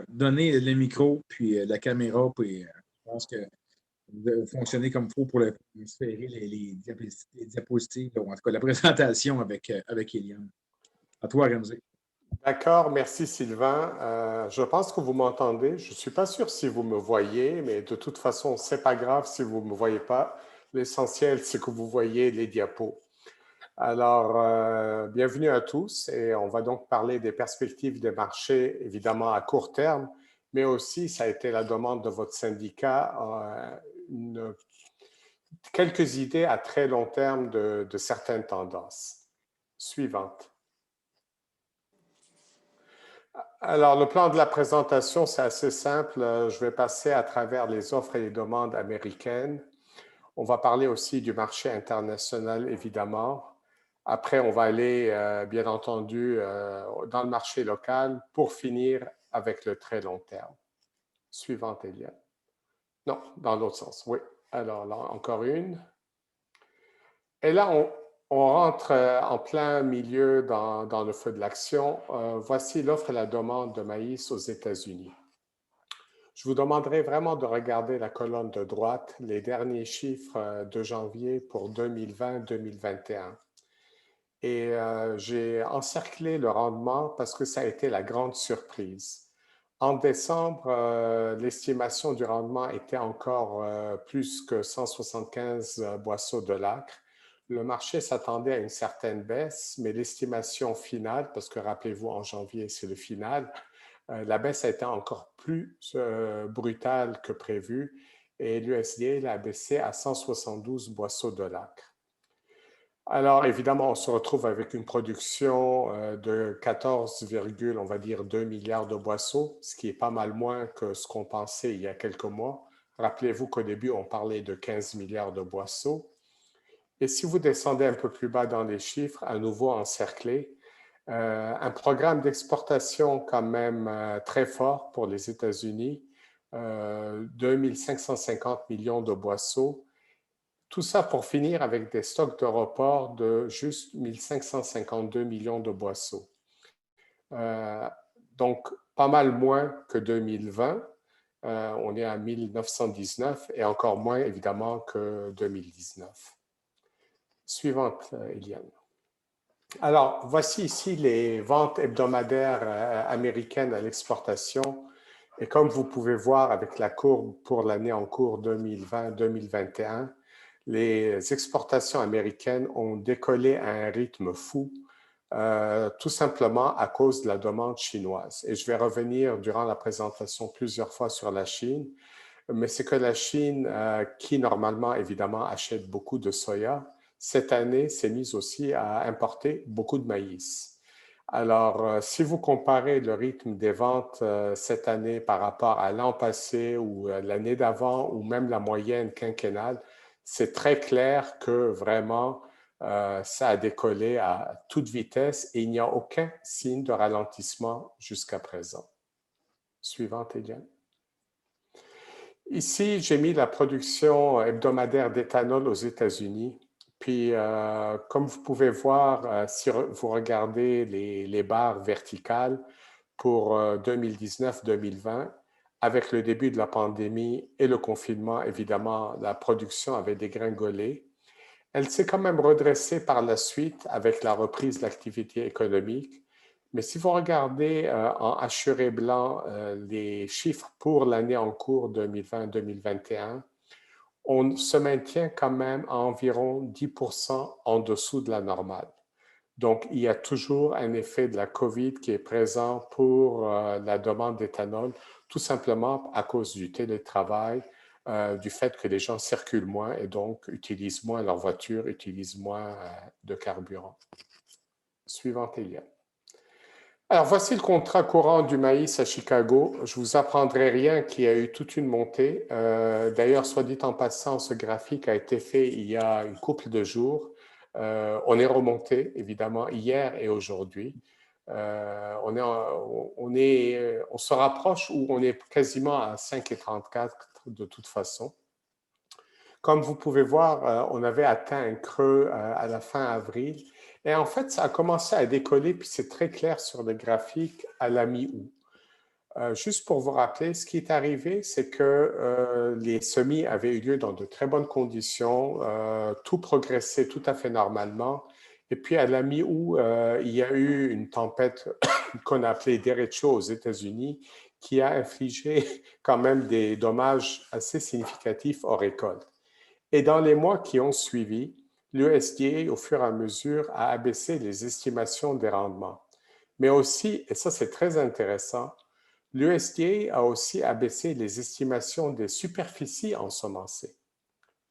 donner le micro, puis la caméra, puis je pense que vous avez fonctionné comme il faut pour transférer les diapositives, ou en tout cas la présentation avec Eliane. À toi, Ramsey. D'accord, merci Sylvain. Je pense que vous m'entendez. Je ne suis pas sûr si vous me voyez, mais de toute façon, ce n'est pas grave si vous ne me voyez pas. L'essentiel, c'est que vous voyez les diapos. Alors, bienvenue à tous et on va donc parler des perspectives des marchés, évidemment à court terme, mais aussi, ça a été la demande de votre syndicat, quelques idées à très long terme de certaines tendances. Suivante. Alors, le plan de la présentation, c'est assez simple. Je vais passer à travers les offres et les demandes américaines. On va parler aussi du marché international, évidemment. Après, on va aller, bien entendu, dans le marché local pour finir avec le très long terme. Suivante, Eliane. Non, dans l'autre sens, oui. Alors, là, encore une. Et là, on rentre en plein milieu dans le feu de l'action. Voici l'offre et la demande de maïs aux États-Unis. Je vous demanderai vraiment de regarder la colonne de droite, les derniers chiffres de janvier pour 2020-2021. Et j'ai encerclé le rendement parce que ça a été la grande surprise. En décembre, l'estimation du rendement était encore plus que 175 boisseaux de l'acre. Le marché s'attendait à une certaine baisse, mais l'estimation finale, parce que rappelez-vous, en janvier, c'est le final, la baisse a été encore plus brutale que prévu et l'USDA l'a baissé à 172 boisseaux de l'acre. Alors, évidemment, on se retrouve avec une production de 14, on va dire 2 milliards de boisseaux, ce qui est pas mal moins que ce qu'on pensait il y a quelques mois. Rappelez-vous qu'au début, on parlait de 15 milliards de boisseaux. Et si vous descendez un peu plus bas dans les chiffres, à nouveau encerclés, un programme d'exportation quand même très fort pour les États-Unis, 2550 millions de boisseaux. Tout ça pour finir avec des stocks de report de juste 1552 millions de boisseaux. Donc, pas mal moins que 2020. On est à 1919 et encore moins évidemment que 2019. Suivante, Eliane. Alors, voici ici les ventes hebdomadaires américaines à l'exportation. Et comme vous pouvez voir avec la courbe pour l'année en cours 2020-2021, les exportations américaines ont décollé à un rythme fou, tout simplement à cause de la demande chinoise. Et je vais revenir durant la présentation plusieurs fois sur la Chine, mais c'est que la Chine, qui normalement évidemment achète beaucoup de soya, cette année s'est mise aussi à importer beaucoup de maïs. Alors, si vous comparez le rythme des ventes cette année par rapport à l'an passé ou l'année d'avant ou même la moyenne quinquennale, c'est très clair que vraiment ça a décollé à toute vitesse et il n'y a aucun signe de ralentissement jusqu'à présent. Suivante, Eliane. Ici, j'ai mis la production hebdomadaire d'éthanol aux États-Unis. Puis, comme vous pouvez voir, si vous regardez les barres verticales pour 2019-2020, avec le début de la pandémie et le confinement, évidemment, la production avait dégringolé. Elle s'est quand même redressée par la suite avec la reprise de l'activité économique. Mais si vous regardez en hachuré blanc les chiffres pour l'année en cours 2020-2021, on se maintient quand même à environ 10% en dessous de la normale. Donc, il y a toujours un effet de la COVID qui est présent pour la demande d'éthanol, tout simplement à cause du télétravail, du fait que les gens circulent moins et donc utilisent moins leur voiture, utilisent moins de carburant. Suivante, Eliane. Alors, voici le contrat courant du maïs à Chicago. Je vous apprendrai rien qu'il y a eu toute une montée. D'ailleurs, soit dit en passant, ce graphique a été fait il y a une couple de jours. On est remonté, évidemment, hier et aujourd'hui. On se rapproche ou on est quasiment à 5,34 de toute façon. Comme vous pouvez voir, on avait atteint un creux à la fin avril. Et en fait, ça a commencé à décoller, puis c'est très clair sur le graphique à la mi-août. Juste pour vous rappeler, ce qui est arrivé, c'est que les semis avaient eu lieu dans de très bonnes conditions, tout progressait tout à fait normalement. Et puis à la mi-août, il y a eu une tempête qu'on a appelée derecho aux États-Unis qui a infligé quand même des dommages assez significatifs aux récoltes. Et dans les mois qui ont suivi, l'USDA, au fur et à mesure, a abaissé les estimations des rendements. Mais aussi, et ça c'est très intéressant, l'USDA a aussi abaissé les estimations des superficies ensemencées.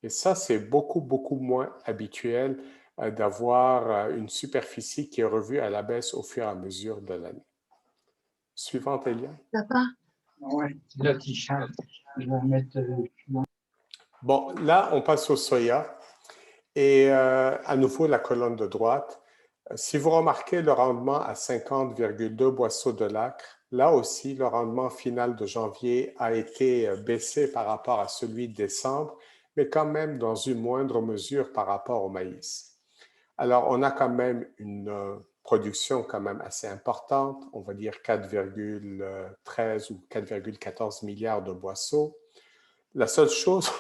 Et ça, c'est beaucoup, beaucoup moins habituel d'avoir une superficie qui est revue à la baisse au fur et à mesure de l'année. Suivante, Elia. Papa? Oui, là, tu chantes. Je vais mettre. Bon, là, on passe au soya. Et à nouveau, la colonne de droite. Si vous remarquez le rendement à 50,2 boisseaux de l'acre, là aussi, le rendement final de janvier a été baissé par rapport à celui de décembre, mais quand même dans une moindre mesure par rapport au maïs. Alors, on a quand même une production quand même assez importante, on va dire 4,13 ou 4,14 milliards de boisseaux. La seule chose,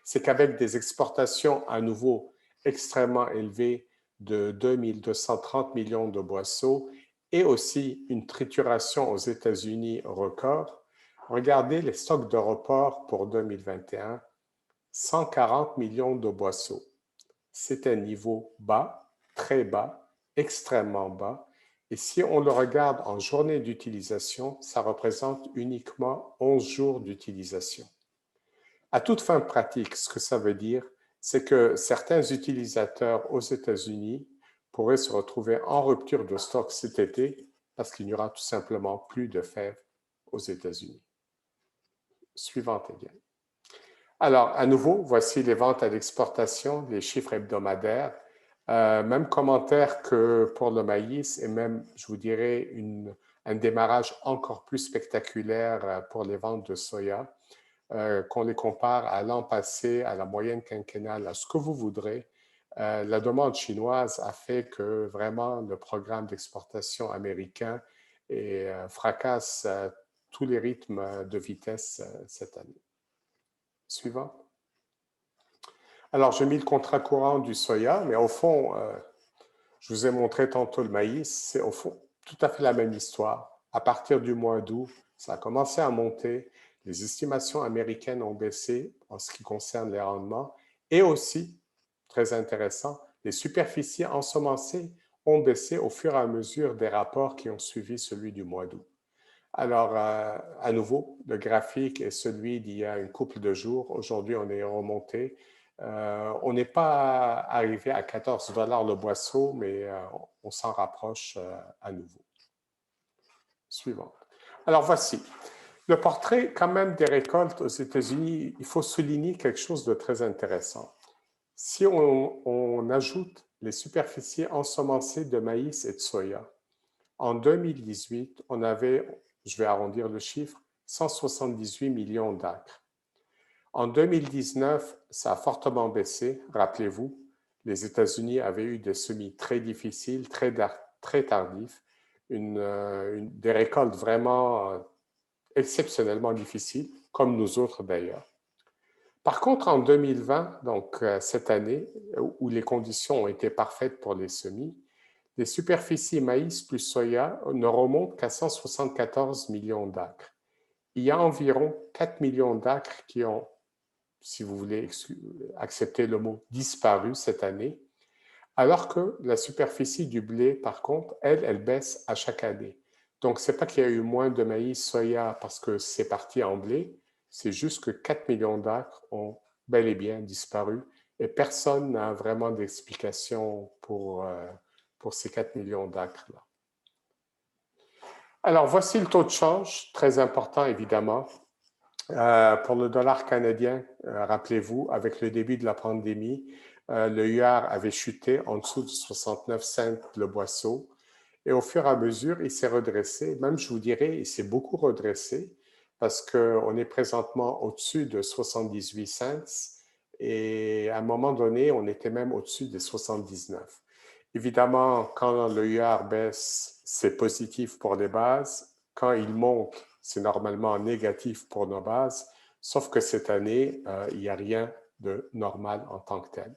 c'est qu'avec des exportations à nouveau extrêmement élevées de 2230 millions de boisseaux et aussi une trituration aux États-Unis record, regardez les stocks de report pour 2021, 140 millions de boisseaux. C'est un niveau bas, très bas, extrêmement bas. Et si on le regarde en journée d'utilisation, ça représente uniquement 11 jours d'utilisation. À toute fin pratique, ce que ça veut dire, c'est que certains utilisateurs aux États-Unis pourraient se retrouver en rupture de stock cet été parce qu'il n'y aura tout simplement plus de fèves aux États-Unis. Suivante, Elia. Alors, à nouveau, voici les ventes à l'exportation, les chiffres hebdomadaires. Même commentaire que pour le maïs et même, je vous dirais, un démarrage encore plus spectaculaire pour les ventes de soya. Qu'on les compare à l'an passé, à la moyenne quinquennale, à ce que vous voudrez, la demande chinoise a fait que vraiment le programme d'exportation américain fracasse tous les rythmes de vitesse cette année. Suivant. Alors, j'ai mis le contrat courant du soya, mais au fond, je vous ai montré tantôt le maïs, c'est au fond tout à fait la même histoire. À partir du mois d'août, ça a commencé à monter. Les estimations américaines ont baissé en ce qui concerne les rendements et aussi, très intéressant, les superficies ensemencées ont baissé au fur et à mesure des rapports qui ont suivi celui du mois d'août. Alors, à nouveau, le graphique est celui d'il y a une couple de jours. Aujourd'hui, on est remonté. On n'est pas arrivé à 14 $ le boisseau, mais on s'en rapproche à nouveau. Suivant. Alors, voici. Le portrait quand même des récoltes aux États-Unis, il faut souligner quelque chose de très intéressant. Si on ajoute les superficies ensemencées de maïs et de soya, en 2018, on avait, je vais arrondir le chiffre, 178 millions d'acres. En 2019, ça a fortement baissé. Rappelez-vous, les États-Unis avaient eu des semis très difficiles, très tardifs, des récoltes vraiment exceptionnellement difficiles, comme nous autres d'ailleurs. Par contre, en 2020, donc cette année, où les conditions ont été parfaites pour les semis, les superficies maïs plus soya ne remontent qu'à 174 millions d'acres. Il y a environ 4 millions d'acres qui ont, si vous voulez accepter le mot, disparu cette année, alors que la superficie du blé, par contre, elle baisse à chaque année. Donc, ce n'est pas qu'il y a eu moins de maïs, soya parce que c'est parti en blé, c'est juste que 4 millions d'acres ont bel et bien disparu et personne n'a vraiment d'explication pour ces 4 millions d'acres-là. Alors, voici le taux de change, très important évidemment. Pour le dollar canadien, rappelez-vous, avec le début de la pandémie, le UR avait chuté en dessous de 69 cents le boisseau. Et au fur et à mesure, il s'est redressé. Même, je vous dirais, il s'est beaucoup redressé parce qu'on est présentement au-dessus de 78 cents. Et à un moment donné, on était même au-dessus des 79. Évidemment, quand le UR baisse, c'est positif pour les bases. Quand il monte, c'est normalement négatif pour nos bases, sauf que cette année, il n'y a rien de normal en tant que tel.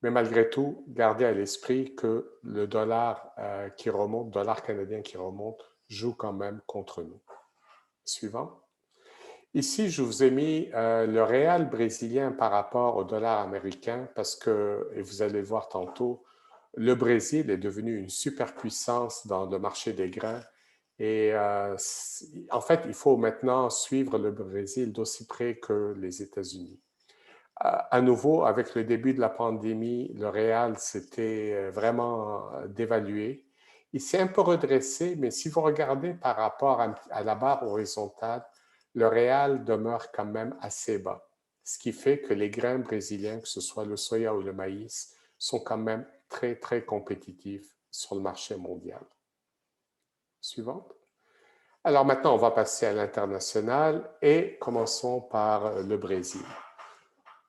Mais malgré tout, gardez à l'esprit que le dollar qui remonte, dollar canadien qui remonte, joue quand même contre nous. Suivant. Ici, je vous ai mis le réal brésilien par rapport au dollar américain parce que, et vous allez le voir tantôt, le Brésil est devenu une superpuissance dans le marché des grains. Et en fait, il faut maintenant suivre le Brésil d'aussi près que les États-Unis. À nouveau, avec le début de la pandémie, le réal s'était vraiment dévalué. Il s'est un peu redressé, mais si vous regardez par rapport à la barre horizontale, le réal demeure quand même assez bas. Ce qui fait que les grains brésiliens, que ce soit le soya ou le maïs, sont quand même très, très compétitifs sur le marché mondial. Suivante. Alors maintenant, on va passer à l'international et commençons par le Brésil.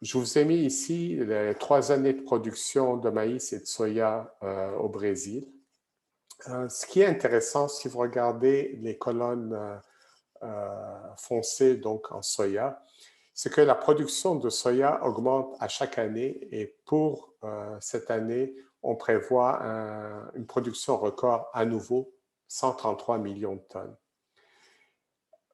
Je vous ai mis ici les 3 années de production de maïs et de soya au Brésil. Ce qui est intéressant, si vous regardez les colonnes foncées donc en soya, c'est que la production de soya augmente à chaque année et pour cette année, on prévoit une production record à nouveau, 133 millions de tonnes.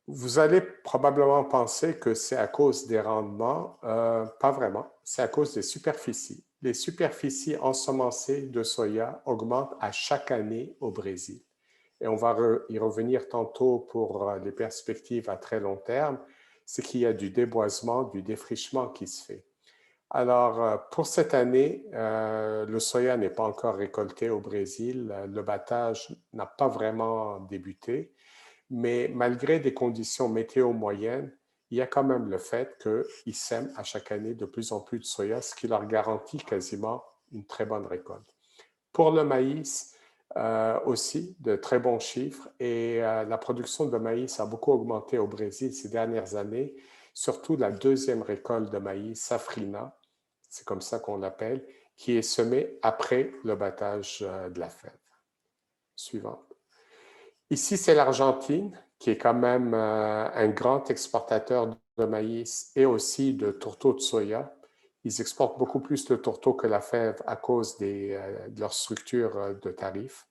Vous allez probablement penser que c'est à cause des rendements. Pas vraiment. C'est à cause des superficies. Les superficies ensemencées de soya augmentent à chaque année au Brésil. Et on va y revenir tantôt pour les perspectives à très long terme. C'est qu'il y a du déboisement, du défrichement qui se fait. Alors, pour cette année, le soya n'est pas encore récolté au Brésil. Le battage n'a pas vraiment débuté. Mais malgré des conditions météo moyennes, il y a quand même le fait qu'ils sèment à chaque année de plus en plus de soya, ce qui leur garantit quasiment une très bonne récolte. Pour le maïs, aussi, de très bons chiffres et la production de maïs a beaucoup augmenté au Brésil ces dernières années, surtout la deuxième récolte de maïs, safrina, c'est comme ça qu'on l'appelle, qui est semée après le battage de la fève. Suivante. Ici, c'est l'Argentine, qui est quand même un grand exportateur de maïs et aussi de tourteaux de soya. Ils exportent beaucoup plus de tourteaux que la fève à cause de leur structure de tarifs.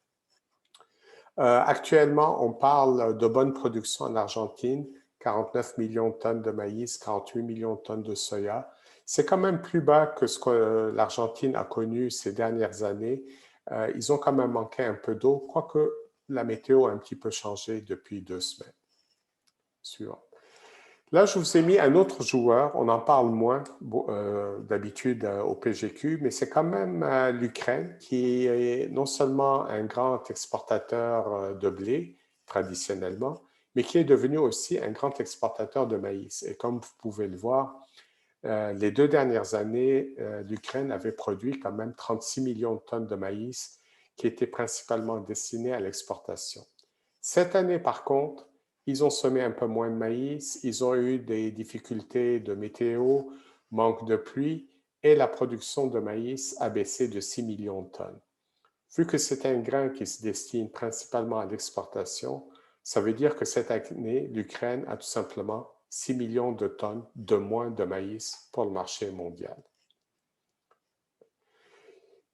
Actuellement, on parle de bonne production en Argentine, 49 millions de tonnes de maïs, 48 millions de tonnes de soya. C'est quand même plus bas que ce que l'Argentine a connu ces dernières années. Ils ont quand même manqué un peu d'eau, quoique la météo a un petit peu changé depuis 2 semaines. Suivant. Là, je vous ai mis un autre joueur. On en parle moins d'habitude au PGQ, mais c'est quand même l'Ukraine qui est non seulement un grand exportateur de blé, traditionnellement, mais qui est devenu aussi un grand exportateur de maïs. Et comme vous pouvez le voir, les 2 dernières années, l'Ukraine avait produit quand même 36 millions de tonnes de maïs qui étaient principalement destinés à l'exportation. Cette année, par contre, ils ont semé un peu moins de maïs, ils ont eu des difficultés de météo, manque de pluie, et la production de maïs a baissé de 6 millions de tonnes. Vu que c'est un grain qui se destine principalement à l'exportation, ça veut dire que cette année, l'Ukraine a tout simplement 6 millions de tonnes de moins de maïs pour le marché mondial.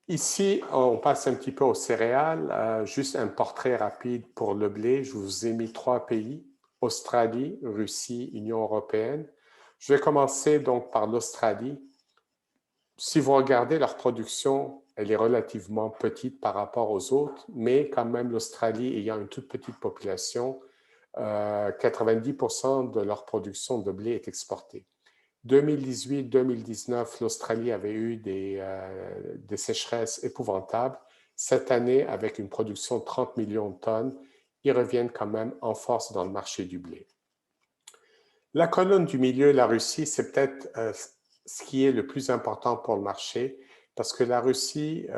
Ici, on passe un petit peu aux céréales. Juste un portrait rapide pour le blé. Je vous ai mis 3 pays, Australie, Russie, Union européenne. Je vais commencer donc par l'Australie. Si vous regardez leur production, elle est relativement petite par rapport aux autres, mais quand même l'Australie ayant une toute petite population, 90% de leur production de blé est exportée. 2018-2019, l'Australie avait eu des sécheresses épouvantables. Cette année, avec une production de 30 millions de tonnes, ils reviennent quand même en force dans le marché du blé. La colonne du milieu, la Russie, c'est peut-être ce qui est le plus important pour le marché parce que la Russie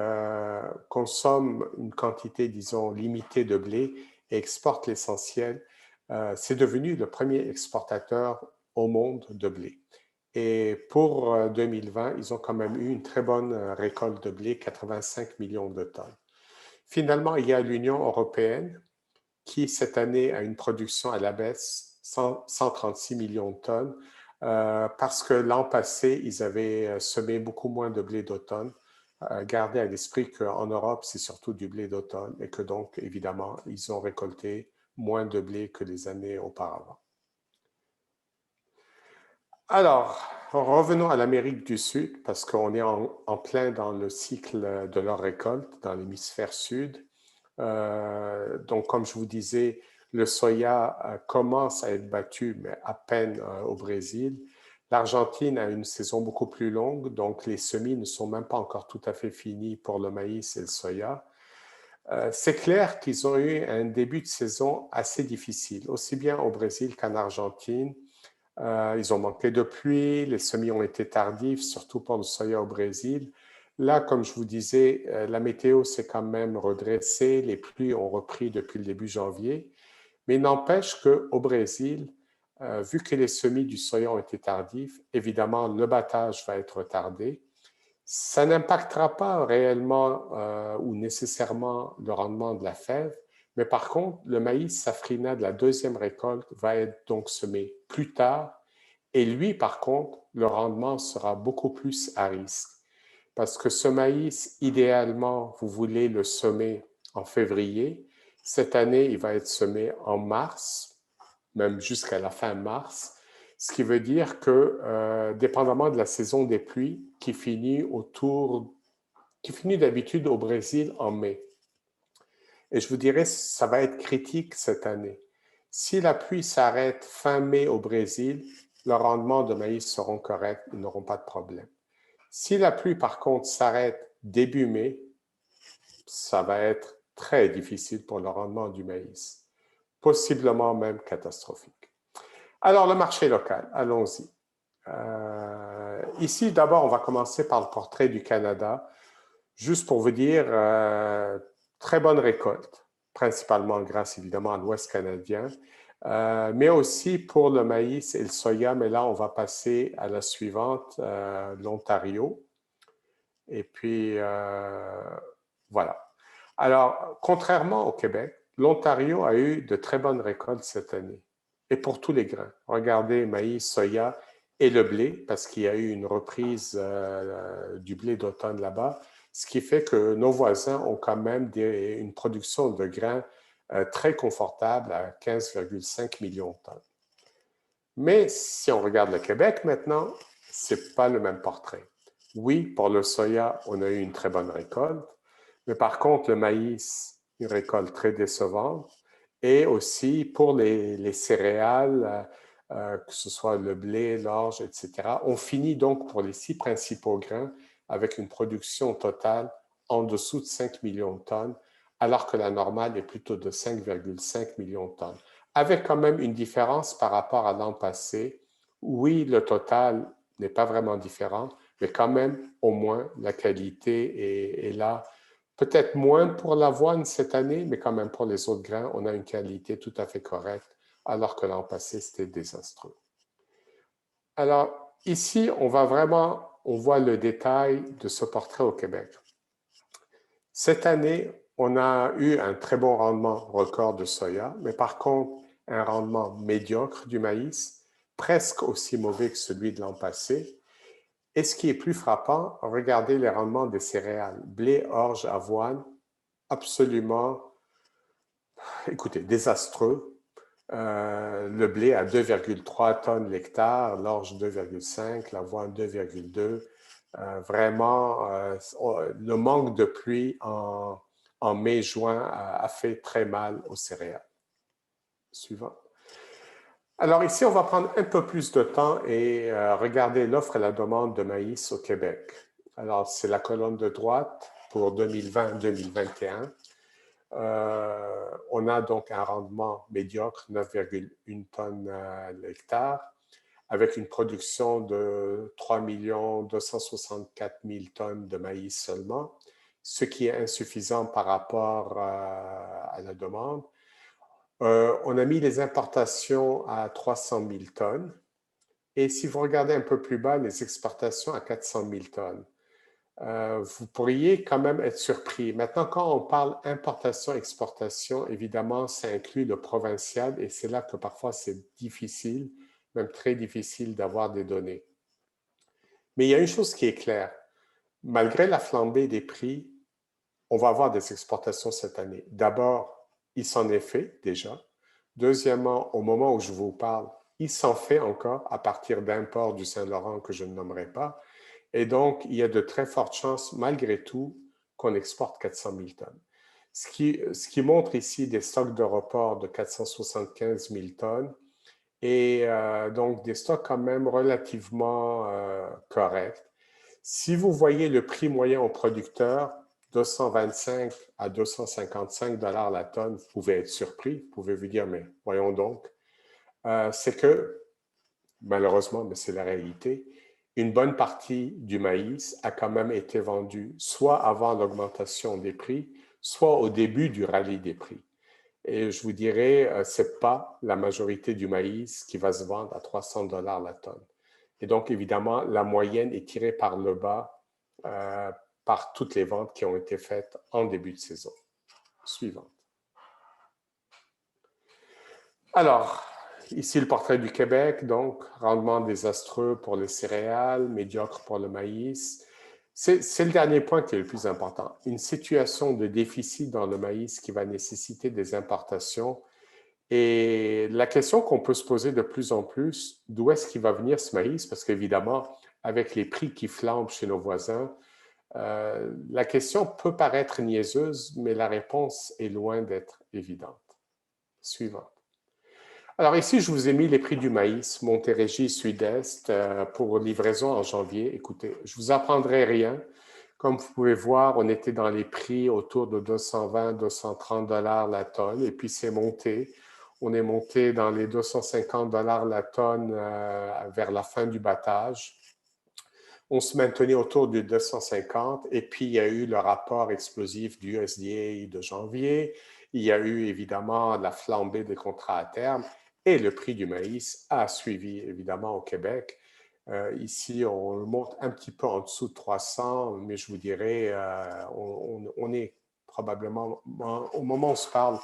consomme une quantité, disons, limitée de blé et exporte l'essentiel. C'est devenu le premier exportateur au monde de blé. Et pour 2020, ils ont quand même eu une très bonne récolte de blé, 85 millions de tonnes. Finalement, il y a l'Union européenne qui cette année a une production à la baisse, 136 millions de tonnes, parce que l'an passé, ils avaient semé beaucoup moins de blé d'automne. Gardez à l'esprit qu'en Europe, c'est surtout du blé d'automne et que donc, évidemment, ils ont récolté moins de blé que les années auparavant. Alors, revenons à l'Amérique du Sud, parce qu'on est en plein dans le cycle de leur récolte dans l'hémisphère sud. Donc, comme je vous disais, le soya commence à être battu, mais à peine au Brésil. L'Argentine a une saison beaucoup plus longue, donc les semis ne sont même pas encore tout à fait finis pour le maïs et le soya. C'est clair qu'ils ont eu un début de saison assez difficile, aussi bien au Brésil qu'en Argentine. Ils ont manqué de pluie, les semis ont été tardifs, surtout pour le soya au Brésil. Là, comme je vous disais, la météo s'est quand même redressée, les pluies ont repris depuis le début janvier, mais il n'empêche qu'au Brésil, vu que les semis du soya ont été tardifs, évidemment, le battage va être retardé. Ça n'impactera pas réellement ou nécessairement le rendement de la fève, mais par contre, le maïs safrina de la deuxième récolte va être donc semé plus tard et lui, par contre, le rendement sera beaucoup plus à risque. Parce que ce maïs, idéalement, vous voulez le semer en février. Cette année, il va être semé en mars, même jusqu'à la fin mars. Ce qui veut dire que, dépendamment de la saison des pluies, qui finit d'habitude au Brésil en mai. Et je vous dirais, ça va être critique cette année. Si la pluie s'arrête fin mai au Brésil, le rendement de maïs seront corrects, ils n'auront pas de problème. Si la pluie, par contre, s'arrête début mai, ça va être très difficile pour le rendement du maïs, possiblement même catastrophique. Alors, le marché local, allons-y. Ici, d'abord, on va commencer par le portrait du Canada, juste pour vous dire, très bonne récolte, principalement grâce évidemment à l'Ouest canadien, mais aussi pour le maïs et le soya, mais là, on va passer à la suivante, l'Ontario. Et puis, voilà. Alors, contrairement au Québec, l'Ontario a eu de très bonnes récoltes cette année, et pour tous les grains. Regardez, maïs, soya et le blé, parce qu'il y a eu une reprise du blé d'automne là-bas, ce qui fait que nos voisins ont quand même une production de grains très confortable à 15,5 millions de tonnes. Mais si on regarde le Québec maintenant, ce n'est pas le même portrait. Oui, pour le soya, on a eu une très bonne récolte, mais par contre, le maïs, une récolte très décevante, et aussi pour les céréales, que ce soit le blé, l'orge, etc. On finit donc pour les 6 principaux grains avec une production totale en dessous de 5 millions de tonnes, alors que la normale est plutôt de 5,5 millions de tonnes. Avec quand même une différence par rapport à l'an passé. Oui, le total n'est pas vraiment différent, mais quand même, au moins, la qualité est là. Peut-être moins pour l'avoine cette année, mais quand même pour les autres grains, on a une qualité tout à fait correcte, alors que l'an passé, c'était désastreux. Alors, ici, on voit le détail de ce portrait au Québec. Cette année, on a eu un très bon rendement record de soya, mais par contre, un rendement médiocre du maïs, presque aussi mauvais que celui de l'an passé. Et ce qui est plus frappant, regardez les rendements des céréales. Blé, orge, avoine, absolument, écoutez, désastreux. Le blé à 2,3 tonnes l'hectare, l'orge 2,5, l'avoine 2,2. Vraiment, le manque de pluie en mai-juin a fait très mal aux céréales. Suivant. Alors ici, on va prendre un peu plus de temps et regarder l'offre et la demande de maïs au Québec. Alors, c'est la colonne de droite pour 2020-2021. On a donc un rendement médiocre, 9,1 tonnes l'hectare, avec une production de 3 264 000 tonnes de maïs seulement, ce qui est insuffisant par rapport à la demande. On a mis les importations à 300 000 tonnes. Et si vous regardez un peu plus bas, les exportations à 400 000 tonnes. vous pourriez quand même être surpris. Maintenant, quand on parle importation-exportation, évidemment, ça inclut le provincial et c'est là que parfois c'est difficile, même très difficile d'avoir des données. Mais il y a une chose qui est claire. Malgré la flambée des prix, on va avoir des exportations cette année. D'abord, il s'en est fait déjà. Deuxièmement, au moment où je vous parle, il s'en fait encore à partir d'imports du Saint-Laurent que je ne nommerai pas. Et donc, il y a de très fortes chances, malgré tout, qu'on exporte 400 000 tonnes. Ce qui montre ici des stocks de report de 475 000 tonnes et donc des stocks quand même relativement corrects. Si vous voyez le prix moyen au producteur, 225 à 255 dollars la tonne, vous pouvez être surpris, vous pouvez vous dire, mais voyons donc, c'est que, malheureusement, mais c'est la réalité, une bonne partie du maïs a quand même été vendu soit avant l'augmentation des prix, soit au début du rallye des prix. Et je vous dirais, ce n'est pas la majorité du maïs qui va se vendre à 300 dollars la tonne. Et donc, évidemment, la moyenne est tirée par le bas par toutes les ventes qui ont été faites en début de saison. Suivante. Alors, ici le portrait du Québec, donc rendement désastreux pour les céréales, médiocre pour le maïs. C'est le dernier point qui est le plus important. Une situation de déficit dans le maïs qui va nécessiter des importations. Et la question qu'on peut se poser de plus en plus, d'où est-ce qu'il va venir ce maïs? Parce qu'évidemment, avec les prix qui flambent chez nos voisins, la question peut paraître niaiseuse, mais la réponse est loin d'être évidente. Suivante. Alors ici, je vous ai mis les prix du maïs, Montérégie, Sud-Est, pour livraison en janvier. Écoutez, je ne vous apprendrai rien. Comme vous pouvez voir, on était dans les prix autour de 220-230 dollars la tonne, et puis c'est monté. On est monté dans les 250 dollars la tonne vers la fin du battage. On se maintenait autour de 250, et puis il y a eu le rapport explosif du USDA de janvier. Il y a eu évidemment la flambée des contrats à terme, et le prix du maïs a suivi évidemment au Québec. Ici, on monte un petit peu en dessous de 300, mais je vous dirais, on est probablement, au moment où on se parle,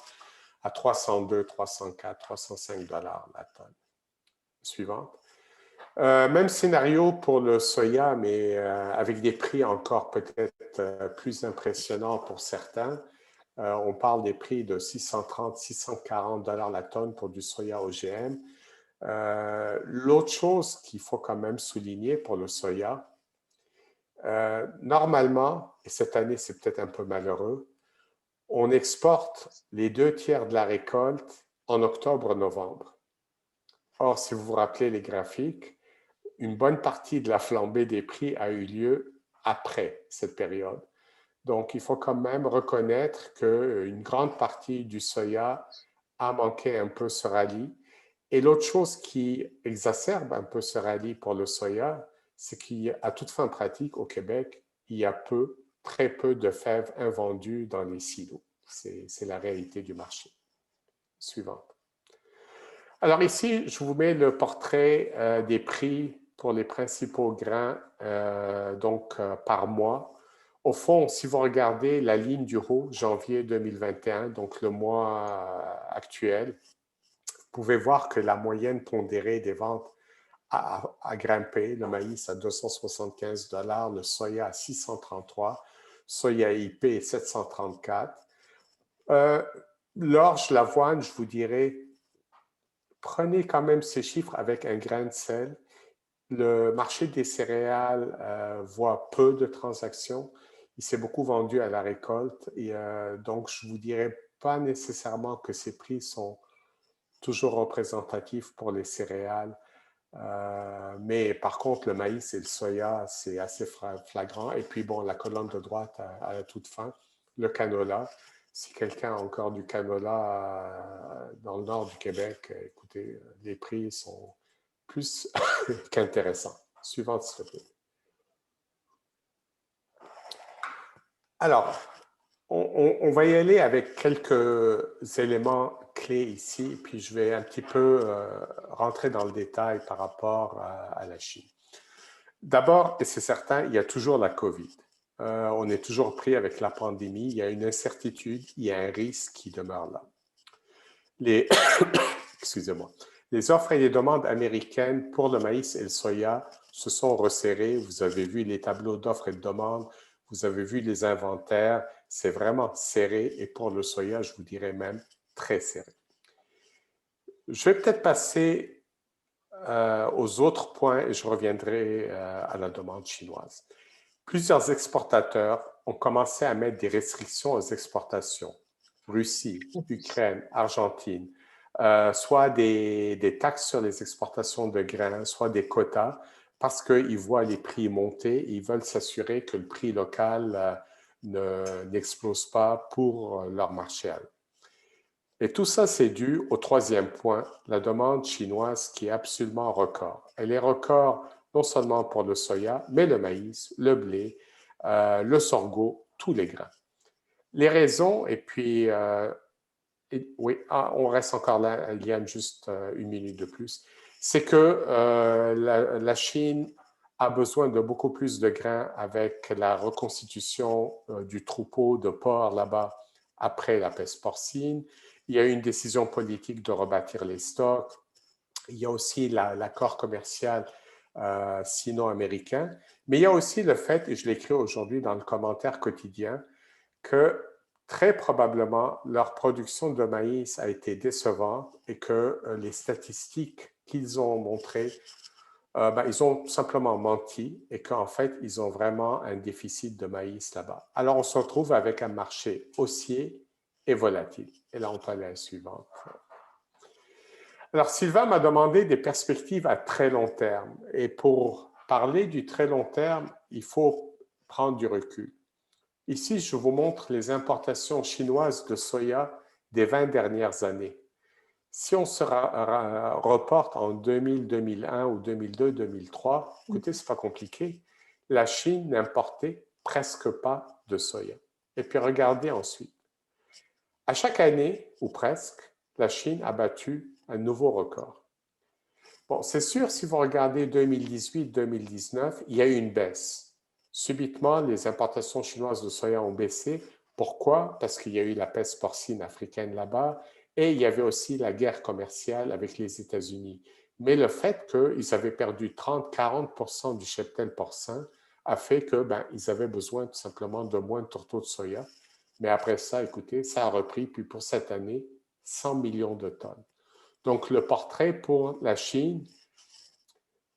à 302, 304, 305 dollars la tonne. Suivante. Même scénario pour le soya, mais avec des prix encore peut-être plus impressionnants pour certains. On parle des prix de 630, 640 dollars la tonne pour du soya OGM. L'autre chose qu'il faut quand même souligner pour le soya, normalement, et cette année c'est peut-être un peu malheureux, on exporte les 2/3 de la récolte en octobre-novembre. Or, si vous vous rappelez les graphiques, une bonne partie de la flambée des prix a eu lieu après cette période. Donc, il faut quand même reconnaître qu'une grande partie du soya a manqué un peu ce rallye. Et l'autre chose qui exacerbe un peu ce rallye pour le soya, c'est qu'à toute fin pratique, au Québec, il y a très peu de fèves invendues dans les silos. C'est la réalité du marché. Suivante. Alors ici, je vous mets le portrait des prix pour les principaux grains par mois. Au fond, si vous regardez la ligne du haut, janvier 2021, donc le mois actuel, vous pouvez voir que la moyenne pondérée des ventes a grimpé. Le maïs à 275 dollars, le soya à 633, soya IP 734. L'orge, l'avoine, je vous dirais, prenez quand même ces chiffres avec un grain de sel. Le marché des céréales voit peu de transactions. Il s'est beaucoup vendu à la récolte et donc je ne vous dirais pas nécessairement que ces prix sont toujours représentatifs pour les céréales. Mais par contre, le maïs et le soya, c'est assez flagrant. Et puis bon, la colonne de droite à la toute fin, le canola. Si quelqu'un a encore du canola dans le nord du Québec, écoutez, les prix sont plus qu'intéressants. Suivante, s'il te plaît. Alors, on va y aller avec quelques éléments clés ici, puis je vais un petit peu rentrer dans le détail par rapport à la Chine. D'abord, et c'est certain, il y a toujours la COVID. On est toujours pris avec la pandémie. Il y a une incertitude, il y a un risque qui demeure là. Excusez-moi. Les offres et les demandes américaines pour le maïs et le soya se sont resserrées. Vous avez vu les tableaux d'offres et de demandes. Vous avez vu les inventaires. C'est vraiment serré. Et pour le soya, je vous dirais même très serré. Je vais peut-être passer aux autres points et je reviendrai à la demande chinoise. Plusieurs exportateurs ont commencé à mettre des restrictions aux exportations. Russie, Ukraine, Argentine, soit des taxes sur les exportations de grains, soit des quotas, parce qu'ils voient les prix monter et ils veulent s'assurer que le prix local n'explose pas pour leur marché à eux. Et tout ça, c'est dû au troisième point, la demande chinoise qui est absolument record. Elle est record non seulement pour le soya, mais le maïs, le blé, le sorgho, tous les grains. Les raisons, et puis, oui, on reste encore là, Liane, juste une minute de plus, c'est que la Chine a besoin de beaucoup plus de grains avec la reconstitution du troupeau de porcs là-bas après la peste porcine. Il y a eu une décision politique de rebâtir les stocks. Il y a aussi l'accord commercial sino-américain. Mais il y a aussi le fait, et je l'écris aujourd'hui dans le commentaire quotidien, que très probablement leur production de maïs a été décevante et que les statistiques qu'ils ont montrées, ils ont simplement menti et qu'en fait, ils ont vraiment un déficit de maïs là-bas. Alors, on se retrouve avec un marché haussier et volatile. Et là, on peut aller à la suivante. Alors, Sylvain m'a demandé des perspectives à très long terme. Et pour parler du très long terme, il faut prendre du recul. Ici, je vous montre les importations chinoises de soya des 20 dernières années. Si on se reporte en 2000, 2001 ou 2002, 2003, écoutez, ce n'est pas compliqué. La Chine n'importait presque pas de soya. Et puis regardez ensuite. À chaque année, ou presque, la Chine a battu un nouveau record. Bon, c'est sûr, si vous regardez 2018-2019, il y a eu une baisse. Subitement, les importations chinoises de soya ont baissé. Pourquoi? Parce qu'il y a eu la peste porcine africaine là-bas et il y avait aussi la guerre commerciale avec les États-Unis. Mais le fait qu'ils avaient perdu 30-40% du cheptel porcin a fait qu'ils avaient besoin tout simplement de moins de tourteaux de soya. Mais après ça, écoutez, ça a repris, puis pour cette année, 100 millions de tonnes. Donc, le portrait pour la Chine,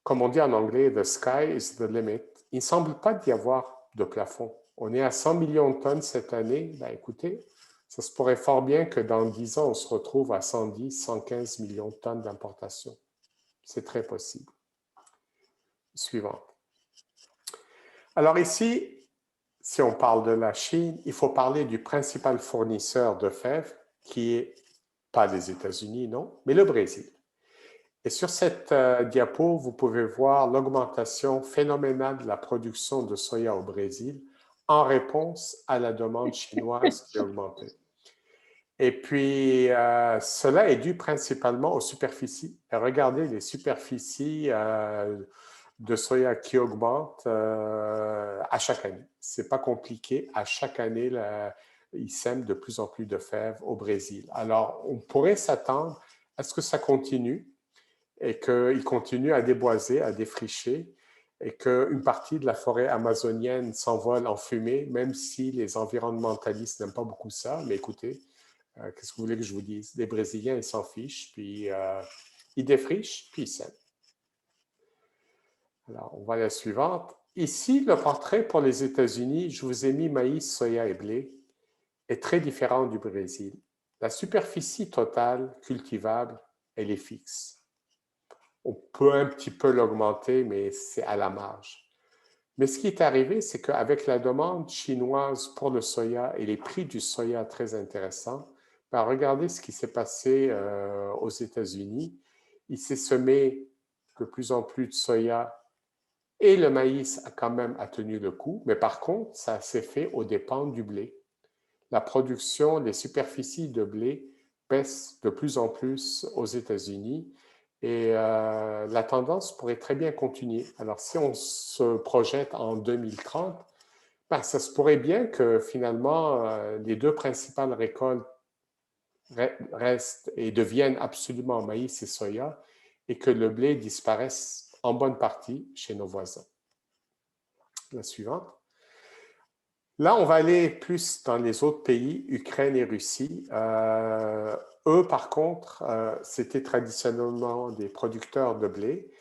comme on dit en anglais, the sky is the limit. Il ne semble pas d'y avoir de plafond. On est à 100 millions de tonnes cette année. Écoutez, ça se pourrait fort bien que dans 10 ans, on se retrouve à 110, 115 millions de tonnes d'importation. C'est très possible. Suivante. Alors ici, si on parle de la Chine, il faut parler du principal fournisseur de fèves, qui est pas les États-Unis, non, mais le Brésil. Et sur cette diapo, vous pouvez voir l'augmentation phénoménale de la production de soya au Brésil en réponse à la demande chinoise qui a augmenté. Et puis, cela est dû principalement aux superficies. Et regardez les superficies de soya qui augmentent à chaque année. Ce n'est pas compliqué. À chaque année, ils sèment de plus en plus de fèves au Brésil. Alors, on pourrait s'attendre à ce que ça continue et qu'ils continuent à déboiser, à défricher, et qu'une partie de la forêt amazonienne s'envole en fumée, même si les environnementalistes n'aiment pas beaucoup ça. Mais écoutez, qu'est-ce que vous voulez que je vous dise? Les Brésiliens, ils s'en fichent, puis ils défrichent, puis ils sèment. Alors, on va à la suivante. Ici, le portrait pour les États-Unis, je vous ai mis maïs, soya et blé, est très différent du Brésil. La superficie totale cultivable, elle est fixe. On peut un petit peu l'augmenter, mais c'est à la marge. Mais ce qui est arrivé, c'est qu'avec la demande chinoise pour le soya et les prix du soya très intéressants, regardez ce qui s'est passé aux États-Unis. Il s'est semé de plus en plus de soya et le maïs a quand même tenu le coup, mais par contre, ça s'est fait aux dépens du blé. La production, les superficies de blé baissent de plus en plus aux États-Unis. Et la tendance pourrait très bien continuer. Alors, si on se projette en 2030, Ben, ça se pourrait bien que finalement, les deux principales récoltes restent et deviennent absolument maïs et soya et que le blé disparaisse en bonne partie chez nos voisins. La suivante. Là, on va aller plus dans les autres pays, Ukraine et Russie. Eux, par contre, c'était traditionnellement des producteurs de blé.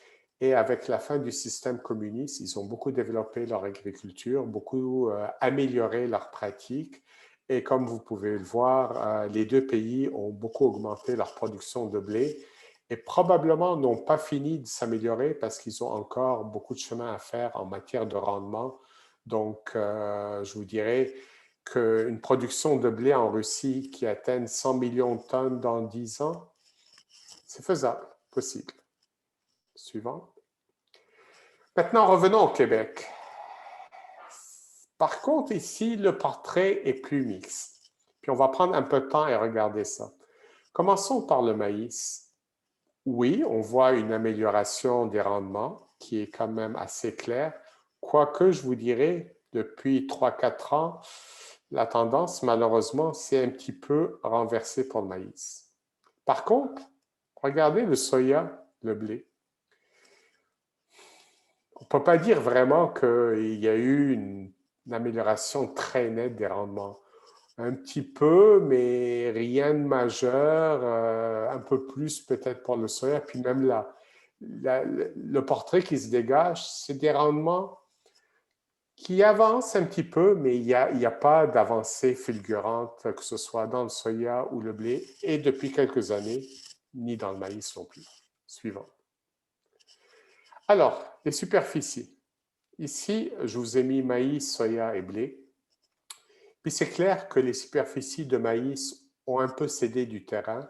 Et avec la fin du système communiste, ils ont beaucoup développé leur agriculture, beaucoup amélioré leurs pratiques. Et comme vous pouvez le voir, les deux pays ont beaucoup augmenté leur production de blé et probablement n'ont pas fini de s'améliorer parce qu'ils ont encore beaucoup de chemin à faire en matière de rendement. Donc, je vous dirais qu'une production de blé en Russie qui atteigne 100 millions de tonnes dans 10 ans, c'est faisable, possible. Suivant. Maintenant, revenons au Québec. Par contre, ici, le portrait est plus mixte. Puis on va prendre un peu de temps et regarder ça. Commençons par le maïs. Oui, on voit une amélioration des rendements qui est quand même assez claire. Quoique, je vous dirais, depuis 3-4 ans, la tendance, malheureusement, s'est un petit peu renversée pour le maïs. Par contre, regardez le soya, le blé. On ne peut pas dire vraiment qu'il y a eu une amélioration très nette des rendements. Un petit peu, mais rien de majeur, un peu plus peut-être pour le soya. Puis même là, le portrait qui se dégage, c'est des rendements qui avancent un petit peu, mais il n'y a pas d'avancée fulgurante, que ce soit dans le soya ou le blé, et depuis quelques années, ni dans le maïs non plus. Suivant. Alors, les superficies. Ici, je vous ai mis maïs, soya et blé. Puis c'est clair que les superficies de maïs ont un peu cédé du terrain.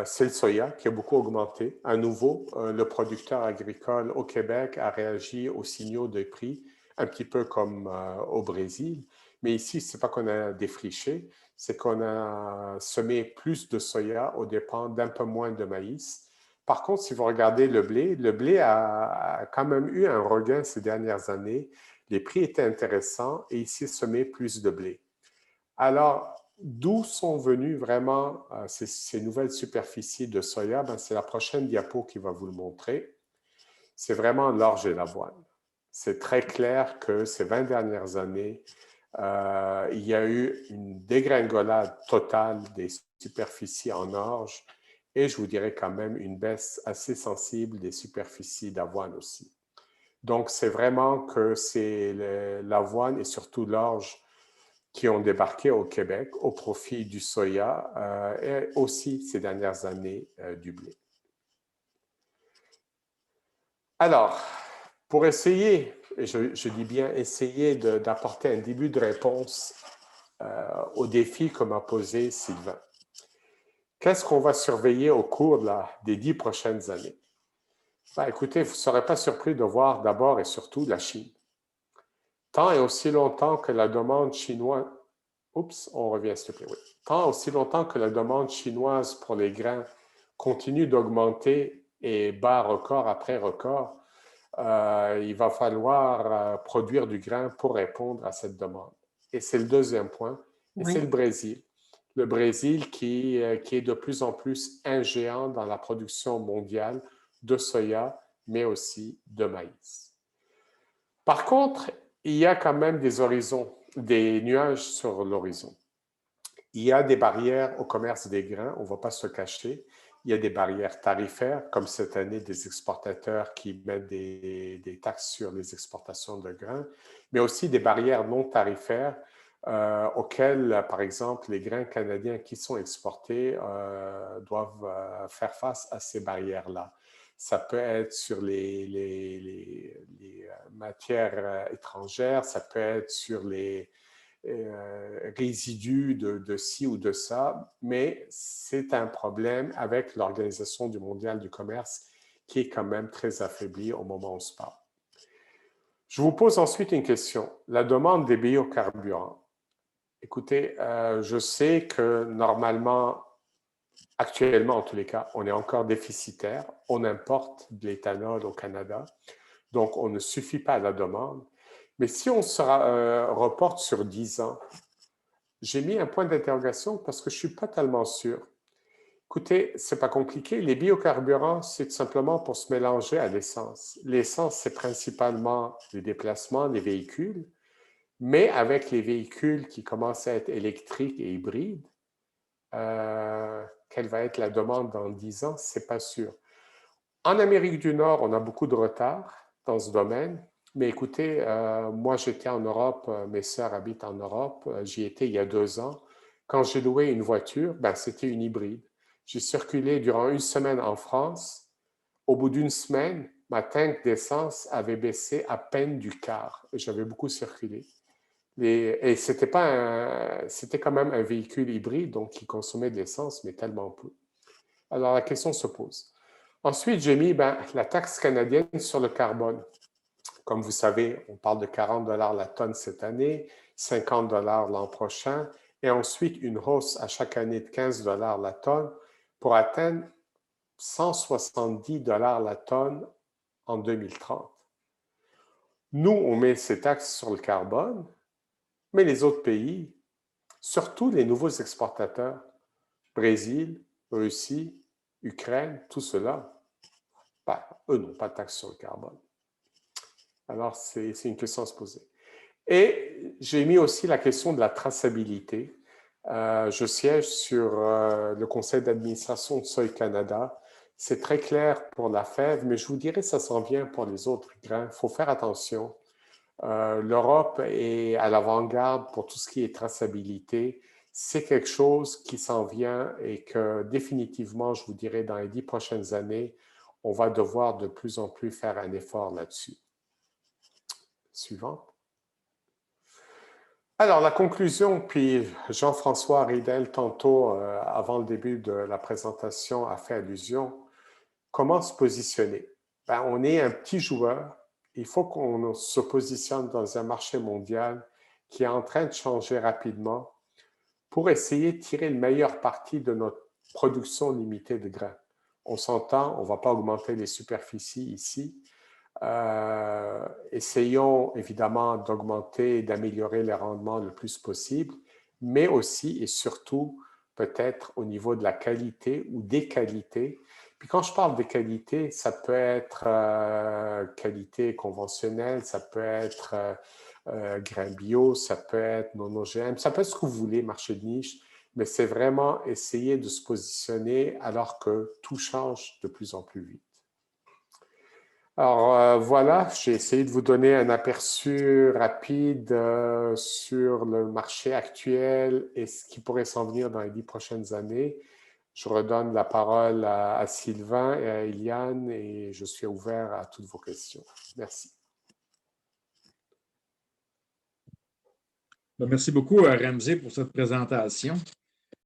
C'est le soya qui a beaucoup augmenté. À nouveau, le producteur agricole au Québec a réagi aux signaux de prix, un petit peu comme au Brésil. Mais ici, ce n'est pas qu'on a défriché, c'est qu'on a semé plus de soya aux dépens d'un peu moins de maïs. Par contre, si vous regardez le blé a quand même eu un regain ces dernières années. Les prix étaient intéressants et ici, semé plus de blé. Alors, d'où sont venues vraiment ces nouvelles superficies de soya? Ben, c'est la prochaine diapo qui va vous le montrer. C'est vraiment l'orge et l'avoine. C'est très clair que ces 20 dernières années, il y a eu une dégringolade totale des superficies en orge et je vous dirais quand même une baisse assez sensible des superficies d'avoine aussi. Donc, c'est vraiment que c'est l'avoine et surtout l'orge qui ont débarqué au Québec au profit du soya et aussi ces dernières années du blé. Alors, pour essayer, et je dis bien essayer d'apporter un début de réponse au défi que m'a posé Sylvain, qu'est-ce qu'on va surveiller au cours des 10 prochaines années? Ben, écoutez, vous ne serez pas surpris de voir d'abord et surtout la Chine. Tant et aussi longtemps que la demande chinoise... Oups, on revient s'il te plaît, oui. Tant aussi longtemps que la demande chinoise pour les grains continue d'augmenter et bat record après record, il va falloir produire du grain pour répondre à cette demande. Et c'est le deuxième point, et c'est le Brésil. Le Brésil qui est de plus en plus un géant dans la production mondiale de soya, mais aussi de maïs. Par contre, il y a quand même des horizons, des nuages sur l'horizon. Il y a des barrières au commerce des grains, on ne va pas se cacher. Il y a des barrières tarifaires, comme cette année des exportateurs qui mettent des taxes sur les exportations de grains, mais aussi des barrières non tarifaires auxquelles, par exemple, les grains canadiens qui sont exportés doivent faire face à ces barrières-là. Ça peut être sur les matières étrangères, ça peut être sur les résidus de ci ou de ça, mais c'est un problème avec l'Organisation mondiale du commerce qui est quand même très affaiblie au moment où on se parle. Je vous pose ensuite une question. La demande des biocarburants. Écoutez, je sais que normalement, actuellement en tous les cas, on est encore déficitaire. On importe de l'éthanol au Canada, donc on ne suffit pas à la demande. Mais si on se reporte sur 10 ans, j'ai mis un point d'interrogation parce que je ne suis pas tellement sûr. Écoutez, ce n'est pas compliqué. Les biocarburants, c'est tout simplement pour se mélanger à l'essence. L'essence, c'est principalement les déplacements, les véhicules. Mais avec les véhicules qui commencent à être électriques et hybrides, quelle va être la demande dans 10 ans? Ce n'est pas sûr. En Amérique du Nord, on a beaucoup de retard dans ce domaine. Mais écoutez, moi, j'étais en Europe, mes sœurs habitent en Europe, j'y étais il y a 2 ans. Quand j'ai loué une voiture, ben, c'était une hybride. J'ai circulé durant une semaine en France. Au bout d'une semaine, ma tank d'essence avait baissé à peine du quart. J'avais beaucoup circulé. Et c'était quand même un véhicule hybride, donc qui consommait de l'essence, mais tellement peu. Alors la question se pose. Ensuite, j'ai mis la taxe canadienne sur le carbone. Comme vous savez, on parle de 40 $ la tonne cette année, 50 $ l'an prochain, et ensuite une hausse à chaque année de 15 $ la tonne pour atteindre 170 $ la tonne en 2030. Nous, on met ces taxes sur le carbone, mais les autres pays, surtout les nouveaux exportateurs, Brésil, Russie, Ukraine, tout cela, eux n'ont pas de taxe sur le carbone. Alors, c'est une question à se poser. Et j'ai mis aussi la question de la traçabilité. Je siège sur le conseil d'administration de Seuil Canada. C'est très clair pour la fève, mais je vous dirais que ça s'en vient pour les autres grains. Il faut faire attention. L'Europe est à l'avant-garde pour tout ce qui est traçabilité. C'est quelque chose qui s'en vient et que définitivement, je vous dirais, dans les 10 prochaines années, on va devoir de plus en plus faire un effort là-dessus. Suivante. Alors, la conclusion, puis Jean-François Ridel, tantôt, avant le début de la présentation, a fait allusion. Comment se positionner? On est un petit joueur. Il faut qu'on se positionne dans un marché mondial qui est en train de changer rapidement pour essayer de tirer le meilleur parti de notre production limitée de grains. On s'entend, on ne va pas augmenter les superficies ici. Essayons évidemment d'augmenter et d'améliorer les rendements le plus possible, mais aussi et surtout peut-être au niveau de la qualité ou des qualités. Puis quand je parle des qualités, ça peut être qualité conventionnelle, ça peut être grain bio, ça peut être non-OGM, ça peut être ce que vous voulez, marché de niche, mais c'est vraiment essayer de se positionner alors que tout change de plus en plus vite. Alors voilà, j'ai essayé de vous donner un aperçu rapide sur le marché actuel et ce qui pourrait s'en venir dans les 10 prochaines années. Je redonne la parole à Sylvain et à Eliane et je suis ouvert à toutes vos questions. Merci. Merci beaucoup, Ramsey, pour cette présentation.